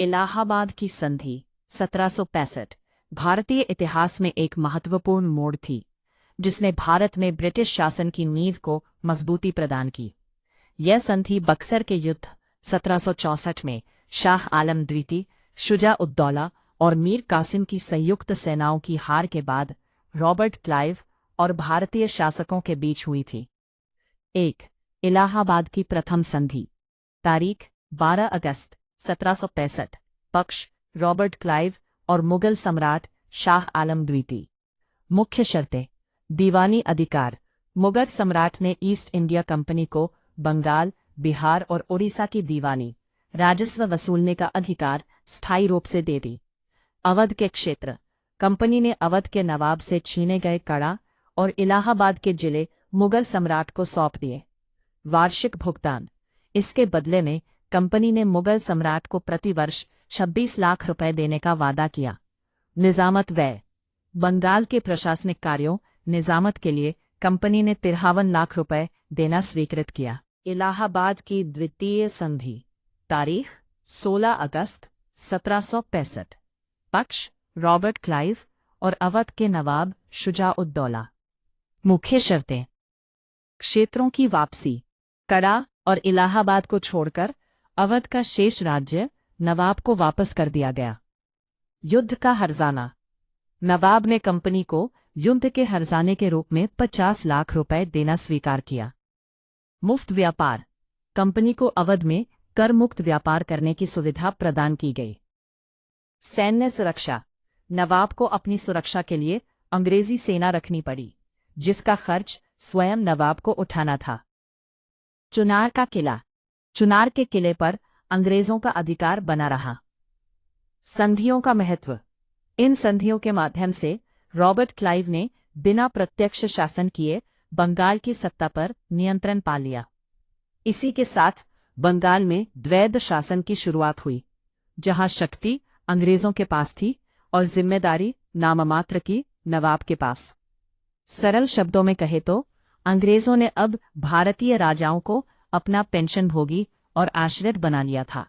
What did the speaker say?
इलाहाबाद की संधि 1765 भारतीय इतिहास में एक महत्वपूर्ण मोड़ थी, जिसने भारत में ब्रिटिश शासन की नींव को मजबूती प्रदान की। यह संधि बक्सर के युद्ध 1764 में शाह आलम द्वितीय, शुजा-उद-दौला और मीर कासिम की संयुक्त सेनाओं की हार के बाद रॉबर्ट क्लाइव और भारतीय शासकों के बीच हुई थी। 1. इलाहाबाद की प्रथम संधि। तारीख 12 अगस्त 1765। पक्ष रॉबर्ट क्लाइव और मुगल सम्राट शाह आलम द्वितीय। मुख्य शर्तें। दीवानी अधिकार। मुगल सम्राट ने ईस्ट इंडिया कंपनी को बंगाल, बिहार और उड़ीसा की दीवानी राजस्व वसूलने का अधिकार स्थायी रूप से दे दी। अवध के क्षेत्र। कंपनी ने अवध के नवाब से छीने गए कड़ा और इलाहाबाद के जिले मुगल सम्राट को सौंप दिए। वार्षिक भुगतान। इसके बदले में कंपनी ने मुगल सम्राट को प्रतिवर्ष 26 लाख रुपए देने का वादा किया। निजामत व्यय। बंगाल के प्रशासनिक कार्यों निजामत के लिए कंपनी ने 53 लाख रुपए देना स्वीकृत किया। इलाहाबाद की द्वितीय संधि। तारीख 16 अगस्त 1765। पक्ष रॉबर्ट क्लाइव और अवध के नवाब शुजा-उद-दौला। मुख्य शर्तें। क्षेत्रों की वापसी। कड़ा और इलाहाबाद को छोड़कर अवध का शेष राज्य नवाब को वापस कर दिया गया। युद्ध का हर्जाना। नवाब ने कंपनी को युद्ध के हर्जाने के रूप में 50 लाख रुपए देना स्वीकार किया। मुफ्त व्यापार। कंपनी को अवध में कर मुक्त व्यापार करने की सुविधा प्रदान की गई। सैन्य सुरक्षा। नवाब को अपनी सुरक्षा के लिए अंग्रेजी सेना रखनी पड़ी, जिसका खर्च स्वयं नवाब को उठाना था। चुनार का किला। चुनार के किले पर अंग्रेजों का अधिकार बना रहा। संधियों का महत्व। इन संधियों के माध्यम से रॉबर्ट क्लाइव ने बिना प्रत्यक्ष शासन किए बंगाल की सत्ता पर नियंत्रण पा लिया। इसी के साथ बंगाल में द्वैध शासन की शुरुआत हुई, जहां शक्ति अंग्रेजों के पास थी और जिम्मेदारी नाममात्र की नवाब के पास। सरल शब्दों में कहे तो अंग्रेजों ने अब भारतीय राजाओं को अपना पेंशन भोगी और आश्रित बना लिया था।